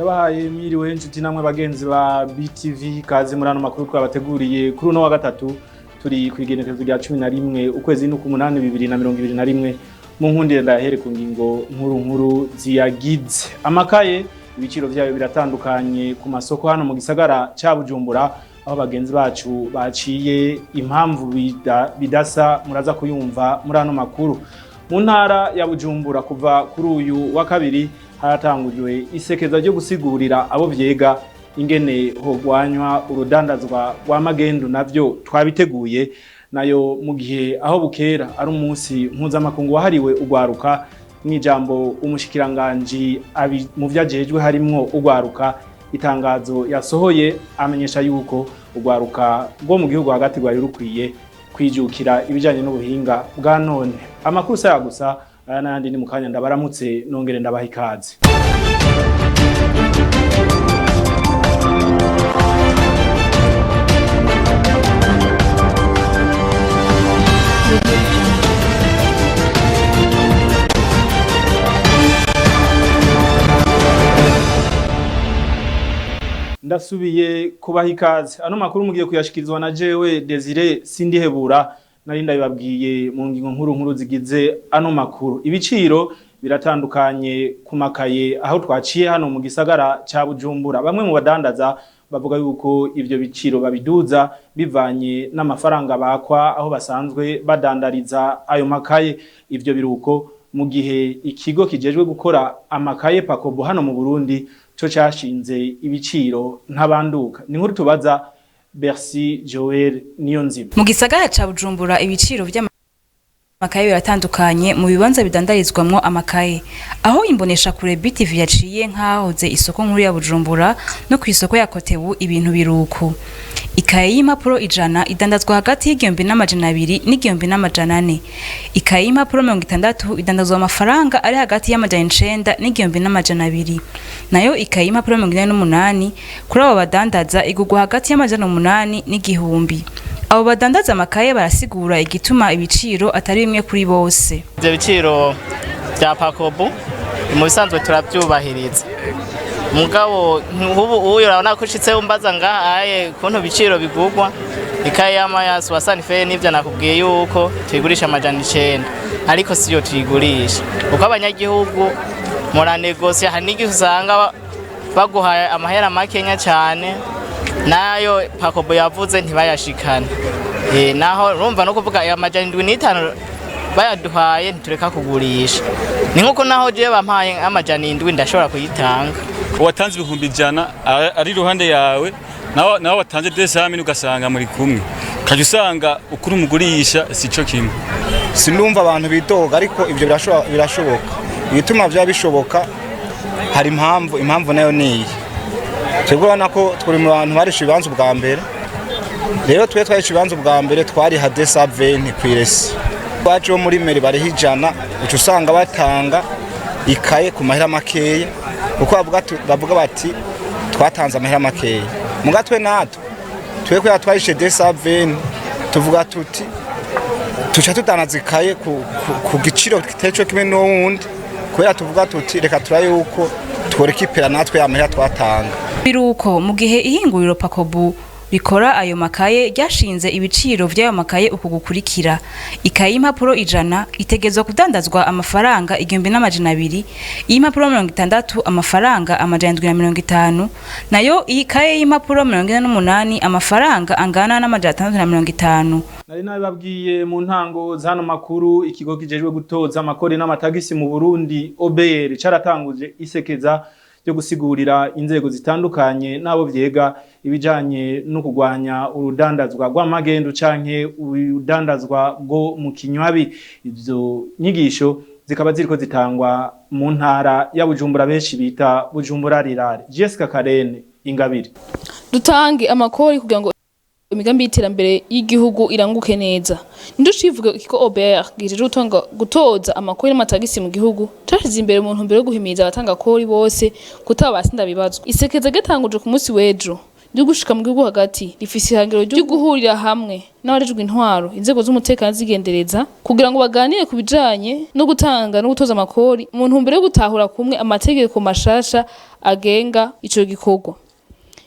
Ndabahaye mwiriwe inshuti namwe bagenzi ba BTV kazi murano makuru twabateguriye kuri uno wa gatatu turi kwigenekerezo rya 11 ukwezi n'ukumunani 2021 mu nkundire ndahere ku ngingo nkuru ziyagize amakaye ibiciro vyayo biratandukanye ku masoko hano mu gisagara ca Bujumbura aho bagenzi bacu baciye impamvu bidasa muraza kuyumva muri ano makuru mu ntara ya Bujumbura kuva kuri uyu wa kabiri haratangujwe isekeza ryo gusigurira abo vyega ingene hogwanywa urudandazwa rwa magendu navyo twabiteguye nayo mu gihe aho bukera ari umunsi mpuzamakungu wahariwe ugwaruka n'ijambo umushikiranganje mu vyajejwe harimwo ugwaruka itangazo yasohoye amenyesha yuko ugwaruka rwo mu gihugu hagati rwari rukwiye kwijukira ibijanye n'ubuhinga bwa none amakuru saya gusa aya nandi ni mukanya ndabaramutse nongere ndabaha ikaze. Ndasubiye kubaha ikaze ano makuru mugiye kuyashikirizwa na jewe Desire Sindihebura nari ndabibabwiye mu ngingo nkuru zigize ano makuru ibiciro biratandukanye ku makaye aho twaciye hano mu gisagara ca Bujumbura bamwe mu badandaza bavuga yuko ivyo biciro babiduza bivanye n'amafaranga bakwa aho basanzwe badandariza ayo makaye ivyo biruko mu gihe ikigo kijejwe gukora amakaye Pakobo hano mu Burundi cyo cyashinze ibiciro ntabanduka ni nkuru tubaza Bercy Joel Niyonzima mu gisagara ca Bujumbura ibiciro vy'amakaye biratandukanye mu bibanza bidandarizwamwo amakaye aho imbonesha kure BTV yaciye nkahoze isoko nkuru ya Bujumbura no ku isoko ya Kotebu ibintu biruko ikaye y'impapuro 100 idandazwa hagati y'igihumbi n'amajana 2 n'igihumbi n'amajana 4 ikaye y'impapuro 60 idandazwa amafaranga ari hagati y'amajana 9 n'igihumbi n'amajana 2 nayo ikaye y'impapuro 48 kuri abo badandaza igugwa hagati y'amajana 8 n'igihumbi abo badandaza amakaye barasigura igituma ibiciro atari bimwe kuri bose ivyo biciro bya Pakobo mu bisanzwe turabyubahiriza mugabo ubu urabona ko ushitse umbaza ngahaye kuntu biciro bigugwa ikaye y'amayasu wasanife n'ivyo nakubwiye yuko tuyigurisha amajana 9 ariko siyo tuyigurisha uko abanyagihugu mura negosia hanigi usanga baguhaye amahera makenya cyane nayo Pakobo yavuze ntibayashikana naho urumva no kuvuga amajana 5 bayaduhaye ntureka kugurisha ni nkuko naho je bampaye amajana 7 ndashobora kuyitanga watanze ibihumbi 100 ari ruhande yawe naho watanze 200 ugasanga muri kumwe kaje usanga ukuri umugurisha sico kimwe sinumva abantu bitoga ariko ivyo birashoboka ibituma vya bishoboka hari impamvu nayo niyi tegurana ko turi mu bantu barisha ibanzu bwa mbere rero twarisha ibanzu bwa mbere twari ha 220 kwiresi baje muri meri bari hijana ucu usanga batanga ikaye ku mahera makeya uko bavuga bati twatanze amahera makeya mugatwe natwe tweko yatwarishe 220 tuvuga tuti tuca tutanaza ikaye ku giciro kitecho kimwe n'uwundi kubera tuvuga tuti reka turaye uko tworekipera natwe amahera twatanga biruko mu gihe ihinguriro Pakobo rikora ayo makaye ryashinze ibiciro vy'ayo makaye uku gukurikira ikaye y'impapuro 100 itegezwa kudandazwa amafaranga 1200 y'impapuro 60 amafaranga amajana 750 nayo ikaye y'impapuro 48 amafaranga angana n'amajana 550 nari nabibabwiye mu ntango zano makuru ikigo kijejwe gutoza amakori n'amatagisi mu Burundi OBR caratanguje isekeza ryo gusigurira inzego zitandukanye nabo vyega ibijanye no kugwanya urudandazwa rw'amagendu canke urudandazwa bwo mu kinywabi ivyo nyigisho zikaba ziriko zitangwa mu ntara ya Bujumbura benshi bita Bujumbura rirare Jessica Karene Ingabire dutange amakori kugira ngo imigambi y'iterambere y'igihugu iranguke neza ndushivuga ko OBR gije gutoza amakori n'amatagisi mu gihugu tashize imbere umuntu mbere yo guhimiza abatanga kori bose kutabasinda bibazwa isekeza gatanguje ku munsi w'ejo ryo gushika mu gihugu hagati rifise ihangiro ryo guhurira hamwe n'abarejwe intwaro inzego z'umutekano zigendereza kugira ngo baganire ku bijanye no gutanga no gutoza amakori mu ntumbero yo gutahura kumwe amategeko mashasha agenga ico gikorwa.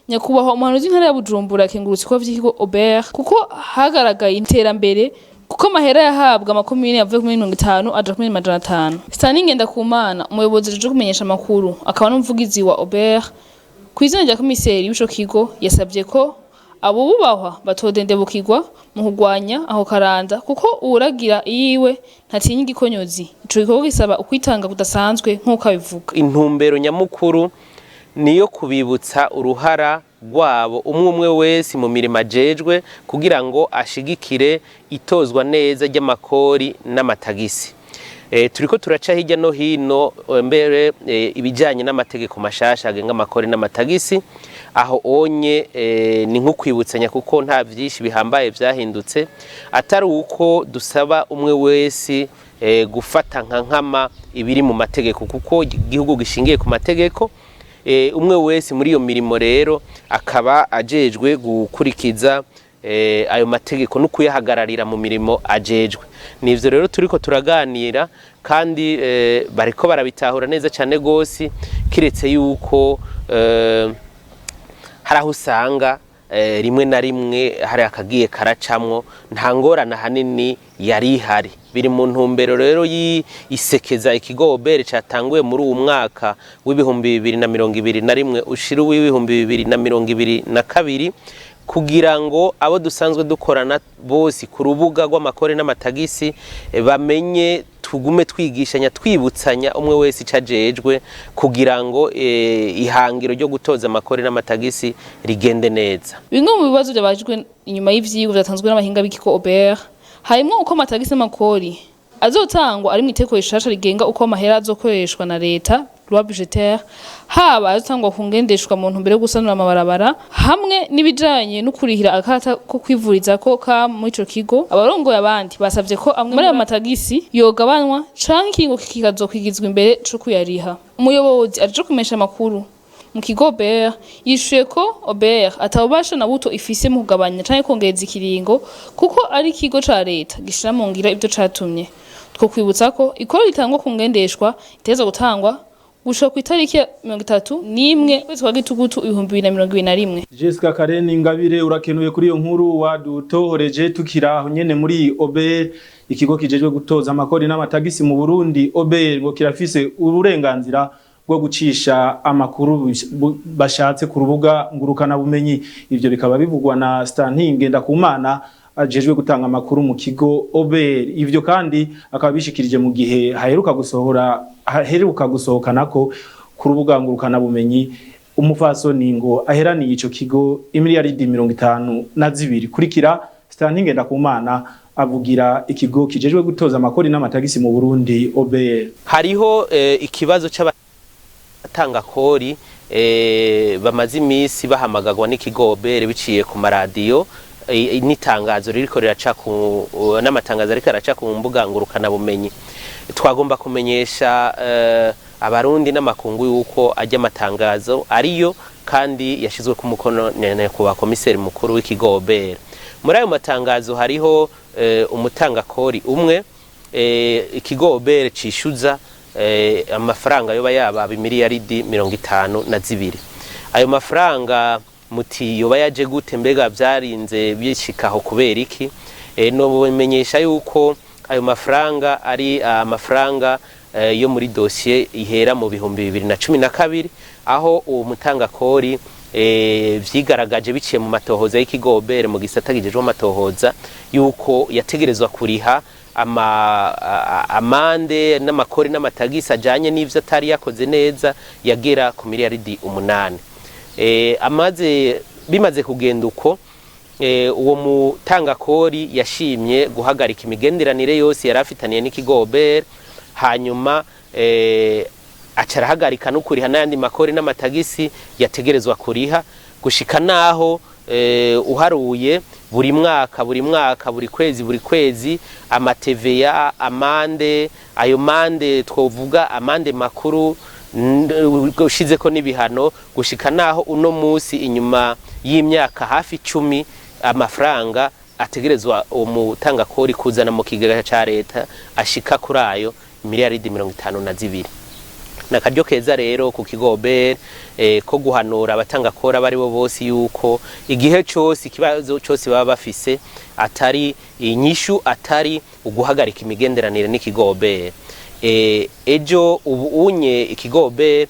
Nyakubahwa umuhanuzi w'intara ya Bujumbura akengurutse ko vy'ikigo Obert kuko hagaragaye iterambere kuko amahera yahabwa amakomine yavuye kuri 50 aja kuri 500. Stanley Ngendakumana umuyobozi ryo kumenyesha amakuru akaba n'umuvugizi wa Obert kw'izina rya komiseri w'ico kigo yasabye ko abo bubahwa batodendebukirwa mu kugwanya aho karanda kuko uwuragira iyiwe ntatinya igikonyozi. Ico gikorwa gisaba ukwitanga kudasanzwe nk'uko abivuga. Intumbero nyamukuru niyo kubibutsa uruhara rwabo umwe wese mu mirimo ajejwe kugira ngo ashigikire itozwa neza ry'amakori n'amatagisi. Turiko turaca hirya no hino mbere ibijanye n'amategeko mashasha agenga amakori n'amatagisi aho onye ni nko kwibutsanya kuko nta vyinshi bihambaye vyahindutse atari uko dusaba umwe wese gufata nkama ibiri mu mategeko kuko igihugu gishingiye ku mategeko. Umwe wese muri iyo mirimo rero akaba ajejwe gukurikiza ayo mategeko no kuyahagararira mu mirimo ajejwe. Nivyo rero turiko turaganira kandi bariko barabitahura neza cyane gose kiretse yuko haraho usanga rimwe na rimwe hari akagiye karacamwo nta ngorana hanini yari ihari. Biri mu ntumbero rero yisekeza ikigo Obert catanguye muri uwo mwaka w'ibihumbi 2021 ushira w'ibihumbi 2022 kugira ngo abo dusanzwe dukorana bose ku rubuga rw'amakori n'amatagisi bamenye tugume twigishanya twibutsanya umwe wese icajejwe kugira ngo ihangiro ryo gutoza amakori n'amatagisi rigende neza. Bimwe mu bibazo byabajwe inyuma y'ivyigwa byatanzwe n'abahinga b'Ikigo Obert harimo uko amatagisi n'amakori azotangwa ari mu iteko rishasha rigenga uko amahera azokoreshwa na leta loi budgetaire haba azotangwa ku ngendeshwa mu ntumbero yo gusanura amabarabara hamwe n'ibijanye no kurihira akata ko kwivuriza ko ka muri ico kigo. Abarongoye abandi basavye ko amwe muri amatagisi yogabanwa canke ikingo kikazokwigizwa imbere co kuyariha. Umuyobozi aje kumesha amakuru mu kigo Obert yishuye ko Obert atabasha na buto ifise mu kugabanya canke kongereza ikiringo kuko ari ikigo ca leta gishira mu ngira ibyo catumye. Two kwibutsa ko ikoro ritangwa ku ngendeshwa iteza gutangwa gushika ku itariki 31 kwezi kwa gitugutu 2021. Jessica Karen Ingabire urakenuye kuri iyo nkuru wadutohoreje tukiraho nyene muri Obert ikigo kijejwe gutoza amakori n'amatagisi mu Burundi. Obert ngo kirafise uburenganzira bwo gucisha amakuru bashatse ku rubuga ngurukana bumenyi. Ivyo bikaba bivugwa na Stanley Ngendakumana ajejwe gutanga amakuru mu kigo Obert. Ivyo kandi akaba bishikirije mu gihe haheruka gusohokanako ku rubuga ngurukana bumenyi umufasoni ngo aheraniye ico kigo imiliyaridi 52. Kurikira Stanley Ngendakumana avugira ikigo kijejwe gutoza amakori n'amatagisi mu Burundi Obert. Hariho ikibazo c'abatanga kori bamaze imisi bahamagagwa n'ikigo Obert biciye ku maradiyo n'itangazo ririko riraca ku n'amatangazo ariko araca ku mbuga ngurukana bumenyi. Twagomba kumenyesha abarundi n'amakungu yuko ajya amatangazo ariyo kandi yashizwe ku mukono ku komiseri mukuru w'ikigo Obert. Muri ayo matangazo hariho umutanga kori umwe ikigo Obert cishuza amafaranga yoba yaba imiliyaridi 52. Ayo mafaranga muti yoba yaje gute mbega vyarinze bishikaho kubera iki? No bimenyesha yuko ayo mafaranga ari amafaranga yo muri dossier ihera mu bihumbi 2012 aho uwo mutanga kori vyigaragaje biciye mu matohoza y'ikigo Obert mu gisata gijejwe amatohoza yuko yategerezwa kuriha amande n'amakori n'amatagisi ajanye n'ivyo atari yakoze neza yagera ku miliyaridi 8. Bimaze kugenda uko uwo mutanga kori yashimye guhagarika imigenderanire yose yarafitaniye n'ikigo Obert hanyuma acarahagarika no kuriha n'andi makori n'amatagisi yategerezwa kuriha gushika naho uharuye buri mwaka buri kwezi amateveya amande ayo mande twovuga amande makuru ushizeko n'ibihano gushika naho uno musi inyuma y'imyaka hafi 10 amafaranga ategerezwa umutanga kori kuzana mu kigega ca leta ashika kuri ayo miliyaridi 52 nakaryo keza rero ku kigobe ko guhanura abatanga kora bari bo bose yuko igihe cyose ikibazo cyose baba bafise atari inyishu atari uguhagarika imigenderanire n'ikigobe ejo ubunye ikigobe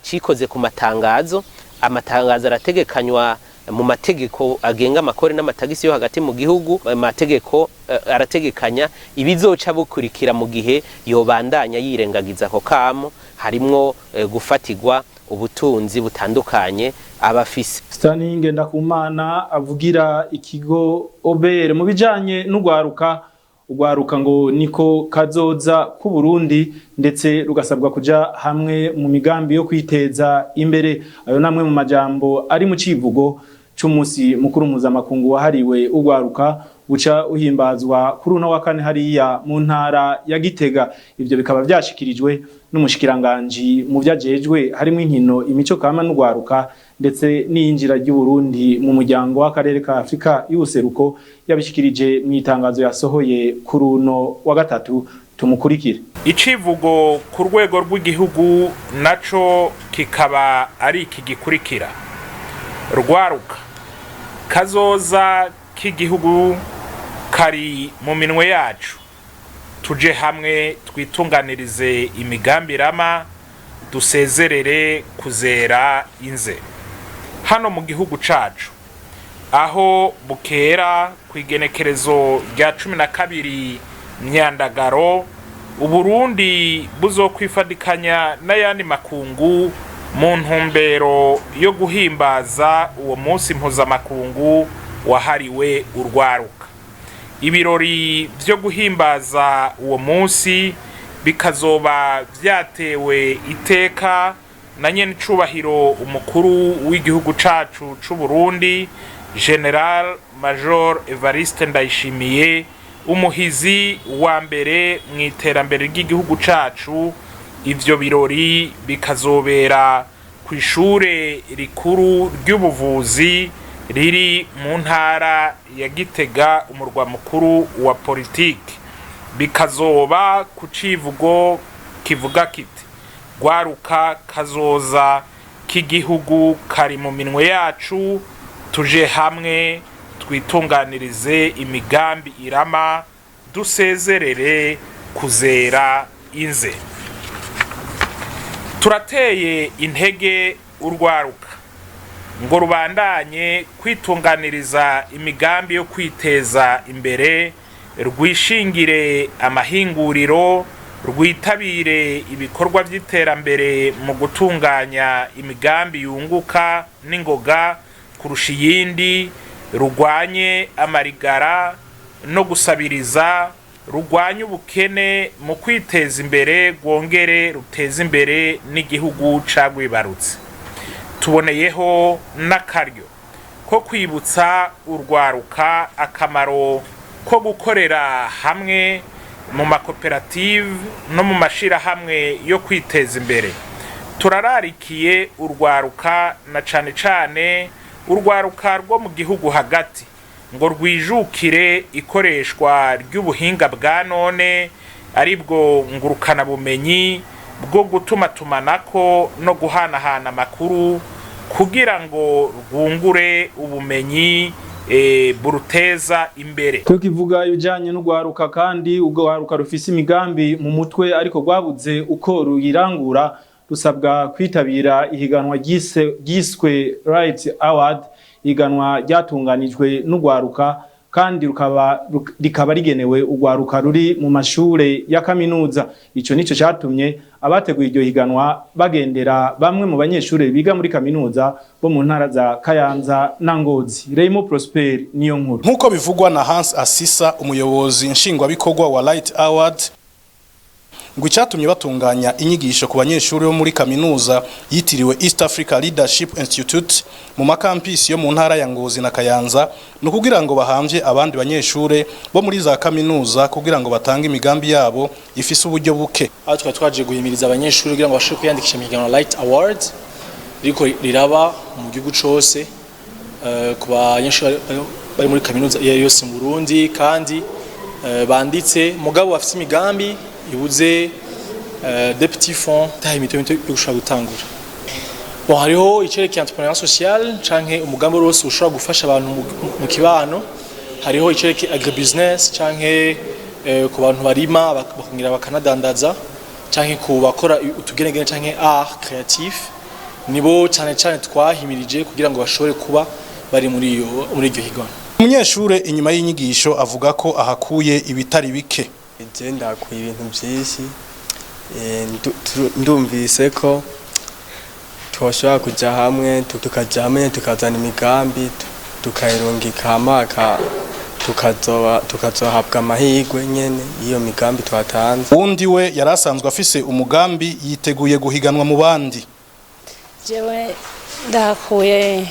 cikoze ku matangazo arategekanywa mu mategeko agenga amakore n'amatagisi yo hagati mu gihugu amategeko arategekanya ibizoca bukurikira mu gihe yobandanya yirengagiza ako kamo harimwo gufatirwa ubutunzi butandukanye abafise. Stanley Ngendakumana avugira ikigo OBR mu bijanye n'ugwaruka ngo niko kazoza ku Burundi ndetse rugasabwa kuja hamwe mu migambi yo kwiteza imbere. Ayo namwe mu majambo ari mu civugo c'umusi mukuru mpuzamakungu wahariwe ugwaruka uca uhimbazwa kuri uno wa kane hariya mu ntara ya Gitega. Ivyo bikaba vyashikirijwe n'umushikiranganje mu vyajejwe harimo inkino imico kama n'ugwaruka ndetse n'injira ry'u Burundi mu muryango w'akarere ka Afrika y'ubuseruko yabishikirije mu itangazo yasohoye kuri uno wa gatatu. Tumukurikire. Icivugo ku rwego rw'igihugu naco kikaba ari iki gikurikira: rwaruka kazoza k'igihugu kari mu minwe yacu, tuje hamwe twitunganirize imigambi rama dusezerere kuzera inze. Hano mu gihugu cacu aho bukera kwigenekerezo rya 12 Myandagaro Uburundi buzokwifadikanya n'ayandi makungu mu ntumbero yo guhimbaza uwo munsi mpuzamakungu wahariwe urwaruka. Ibirori vyo guhimbaza uwo munsi bikazoba vyatewe iteka na nyene cubahiro umukuru w'igihugu cacu c'u Burundi General Major Evariste Ndayishimiye, umuhizi wa mbere mu iterambere ry'igihugu cacu. Ivyo birori bikazobera ku ishure rikuru ry'ubuvuzi riri mu ntara ya Gitega, umurwa mukuru wa politiki. Bikazoba ku civugo kivuga kiti: rwaruka kazoza k'igihugu kari mu minwe yacu, tuje hamwe twitunganirize imigambi irama dusezerere kuzera inze. Turateye intege urwaruka ngo rubandanye kwitunganiriza imigambi yo kwiteza imbere, rwishingire amahinguriro, rwitabire ibikorwa by'iterambere mu gutunganya imigambi yunguka n'ingoga kurusha iyindi, rugwanye amarigara no gusabiriza, rugwanye ubukene mu kwiteza imbere, rwongere ruteza imbere n'igihugu cagwibarutse. Tuboneyeho n'akaryo ko kwibutsa urwaruka akamaro ko gukorera hamwe mu makoperative no mu mashirahamwe yo kwiteza imbere. Turararikiye urwaruka na cane cane urwaruka rwo mu gihugu hagati ngo rwijukire ikoreshwa ry'ubuhinga bwa none aribwo ngurukana bumenyi bwo gutumatumanako no guhanahana amakuru kugira ngo rwungure ubumenyi buruteza imbere. Tukivuga ibijanye n'ugwaruka kandi ugwaruka rufise imigambi mu mutwe ariko rwabuze uko ruyirangura, rusabwa kwitabira ihiganwa giswe Right Award, ihiganwa ryatunganijwe n'ugwaruka kandi rikaba rigenewe ugwaruka ruri mu mashure ya kaminuza. Ico nico cyatumye abateguye iryo higanwa bagendera bamwe mu banyeshure biga muri kaminuza bo mu ntara za Kayanza na Ngozi. Raymond Prosper niyo nkuru. Nkuko bivugwa na Hans Asisa, umuyobozi nshingwabikorwa wa Right Award, ngo icyatumye batunganya inyigisho ku banyeshuri bo muri kaminuza yitiriwe East Africa Leadership Institute mu makampisi yo mu ntara ya Ngozi na Kayanza no kugira ngo bahamvye abandi banyeshure bo muri za kaminuza kugira ngo batange imigambi yabo ifise uburyo buke. Aho twaje guhimiriza abanyeshuri kugira ngo bashobore kwiyandikisha mu higanwa Right Award riko riraba mu gihugu cose ku banyeshuri bari muri kaminuza iyo yose mu Burundi kandi banditse mugabo bafite imigambi ibuze des petits fonds tahimito yo gushaka gutangura. Bon hariho icerekeye entrepreneuriat social canke umugambi wose ushobora gufasha abantu mu kibano. Hariho icerekeye agribusiness canke ku bantu barima bakongira bakanadandaza canke ku bakora utugenegene canke art créatif. Nibo cyane cyane twahimirije kugira ngo bashobore kuba bari muri iryo higana. Umunyeshure inyuma y'inyigisho avuga ko ahakuye ibitari bike. Je ndakuye ibintu byinshi ndumvise ko twoshobora kuja hamwe tukazana imigambi tukayirungika amaka tukazohabwa amahirwe nyene iyo migambi twatanze. Undi we yarasanzwe afise umugambi yiteguye guhiganwa mu bandi. Jewe ndakuye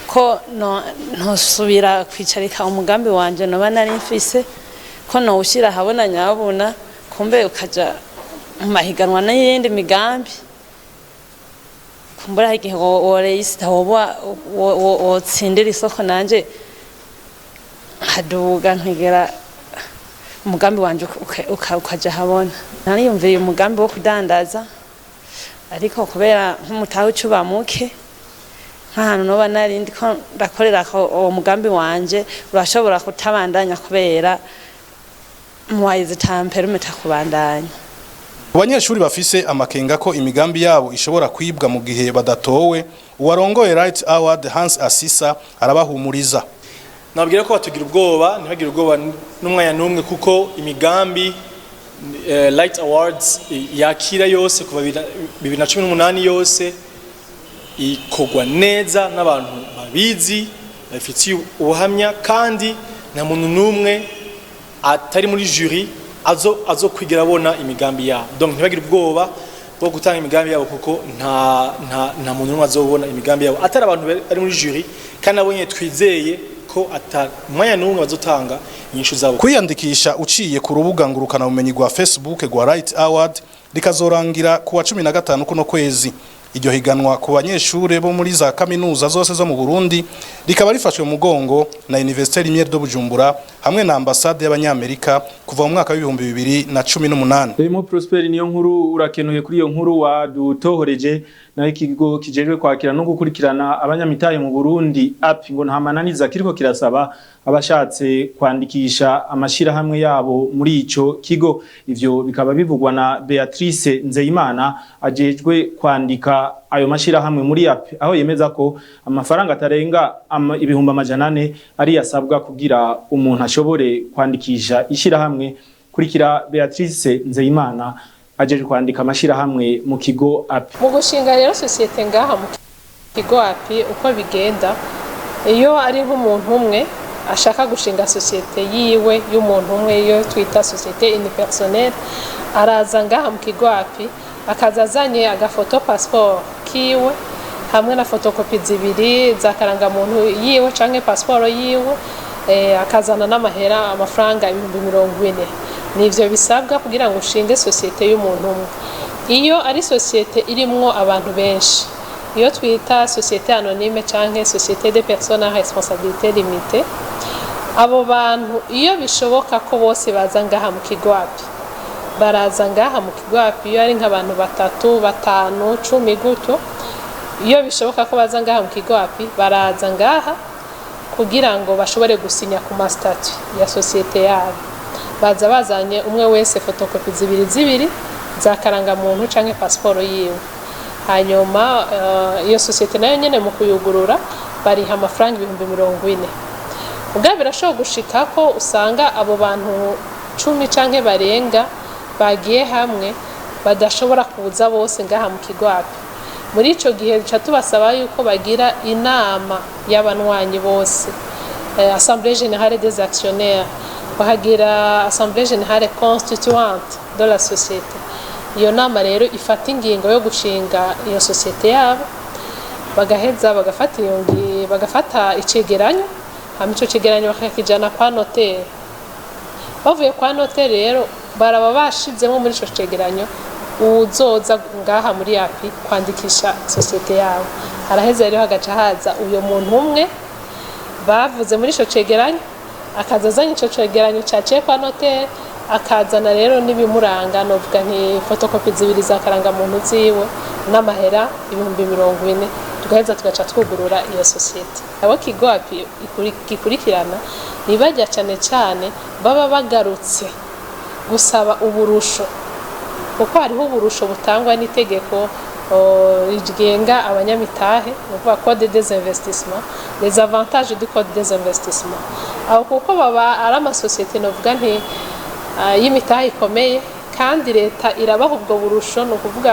ko ntosubira kwicarika umugambi wanje noba nari mfise ko nowushira habona nyabona kumbe ukaja mu mahiganwa n'iyindi migambi kumbura igihe woreista wotsindira isoko nanje haduga ntigera umugambi wanje ukaja habona. Nariyumviye umugambi wo kudandaza ariko kubera nk'umutaho ucuba muke nk'ahantu noba narindi ko ndakorera ko uwo mugambi wanje urashobora kutabandanya kubera muwayize tamperumeta kubandanya. Abanyeshuri bafise amakenga ko imigambi yabo ishobora kwibwa mu gihe badatowe, uwarongoye Light Award Hans Asisa arabahumuriza. Nabwira ko batugira ubwoba ntibagire ubwoba n'umwanya n'umwe kuko imigambi Light Awards yakira yose kuva 2018 yose ikogwa neza n'abantu babizi bafitiye ubuhamya kandi nta muntu n'umwe atari muri jury azo kwigira abona imigambi yabo. Donc ntibagire ubwoba bwo gutanga imigambi yabo kuko nta muntu n'umwe azobona imigambi yabo atari abantu bari muri jury kandi abonye twizeye ko mwanya n'umwe bazotanga inyishu zabo. Kwiyandikisha uciye ku rubuga ngurukana bumenyi rwa Facebook rwa Light Award rikazorangira kuwa 15 kuno kwezi. Iryo higanwa ku banyeshure bo muri za kaminuza zose zo mu Burundi rikaba rifashwe mu mugongo na Université Lumière de Bujumbura hamwe na ambassade y'abanyamerika kuva mu mwaka wa 2018. Remo Prosper niyo nkuru urakenuye kuri iyo nkuru wadutohoreje na ikigo kijejwe kwakira no gukurikirana abanyamitaye mu Burundi app ngo ntamananiza kiriko kirasaba abashatse kwandikisha amashira hamwe yabo muri ico kigo. Ivyo bikaba bivugwa na Beatrice Nzeyimana ajejwe kwandika ayo mashira hamwe muri app aho yemeza ko amafaranga atarenga ibihumbi 400 ari yasabwa kugira umuntu ashobore kwandikisha ishira hamwe. Kurikira Beatrice Nzeyimana ajeje kwandika amashira hamwe mu kigo app. Mu gushinga rero societe ngaha mu kigo app uko bigenda iyo ari nk'umuntu umwe ashaka gushinga societe yiwe y'umuntu umwe yo twita societe unipersonnelle araza ngaha mu kigo app akazazanye agafoto passport kiwe hamwe na fotokopi zibiri za karangamuntu yiwe canke passport yiwe akazana n'amahera amafaranga 40,000. Nivyo bisabwa kugira ngo ushinge societe y'umuntu umwe. Iyo ari societe irimwo abantu benshi iyo twita societe anonyme canke societe de personnes à responsabilité limitée abo bantu iyo bishoboka ko bose baza ngaha mu kigo app baraza ngaha mu kigo app iyo ari nk'abantu 3, 5, 10 guto iyo bishoboka ko baza ngaha mu kigo app baraza ngaha kugira ngo bashobore gusinya ku statut ya societe yabo. Baza bazanye umwe wese fotokopi zibiri za karangamuntu canke passport yiwe. Hanyuma iyo societe nayo nyene mu kuyugurura bariha amafaranga 40,000. Ubwo birashobora gushika ko usanga abo bantu 10 canke barenga bagiye hamwe badashobora kuza bose ngaha mu kigo app. Muri ico gihe duca tubasaba yuko bagira inama y'abanwanyi bose, assemblée générale des actionnaires, bahagira assemblée générale constituante de la société. Iyo nama rero ifata ingingo yo gushinga iyo societe yabo bagaheza bagafata icegeranyo hama ico cegeranyo bakakijana kwa notaire. Bavuye kwa notaire rero baraba bashizemo muri ico cegeranyo uzoza ngaha muri api kwandikisha societe yabo. haraheze rero hagaca haza uyo muntu umwe bavuze muri ico cegeranyo akaza azanye ico cegeranyo caciye kwa notaire akazana rero n'ibimuranga novuga nti fotokopi zibiri za karangamuntu ziwe n'amahera 40,000 tugaheza tugaca twugurura iyo societe. Abo Kigo Api gikurikirana nibajya cyane baba bagarutse gusaba uburusho kuko hariho uburusho butangwa n'itegeko rigenga abanyamitahe uvuga code des investissements, les avantages du code des investissements. Aho kuko baba ari amasosiyete novuga nti y'imitahe ikomeye kandi leta irabaha ubwo burusho no kuvuga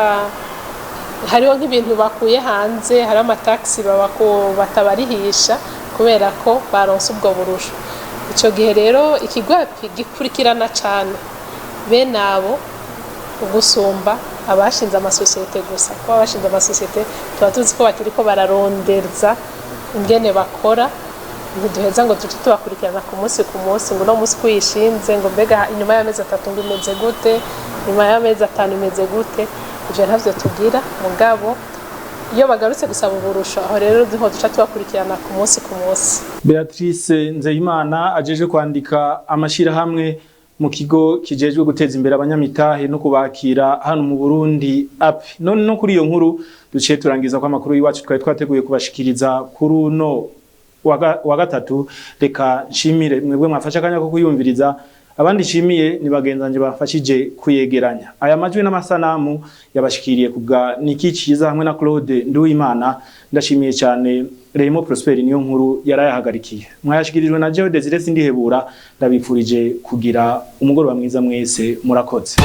hariho nk'ibintu bakuye hanze, hari amataxi batabarihisha kubera ko baronse ubwo burusho. Ico gihe rero Ikigo Api gikurikirana cyane bene abo ugusumba abashinze amasosiyete gusa. Ko abashinze amasosiyete tuba tuzi ko bakiriko bararonderza ingene bakora, ntiduheza ngo tuce tubakurikirana ku munsi ngo no munsi kuyishinze ngo mbega inyuma y'amezi 3 ngo imeze gute, inyuma y'amezi 5 imeze gute. Ivyo ntavyo tugira mugabo iyo bagarutse gusaba uburusho aho rero duho duca tubakurikirana ku munsi. Beatrice Nzeyimana ajeje kwandika amashira hamwe mu kigo kijejwe guteza imbere abanyamitahe no kubakira hano mu Burundi Api. None no kuri iyo nkuru duciye turangiza kwa makuru yiwacu twari twateguye kubashikiriza kuri uno wa gatatu. Reka nshimire mwebwe mwafasha kanya ko kuyumviriza, abandi shimiye ni bagenzanje bafashije kuyegeranya aya majwi n'amasanamu yabashikiriye kubwa Niki Ciza hamwe na Claude Nduwimana. Ndashimiye cyane Remo Prosper niyo nkuru yarayahagarikiye, mwayashikirijwe na Jewe Desire Sindihebura. Ndabipfurije kugira umugoroba mwiza mwese, murakoze.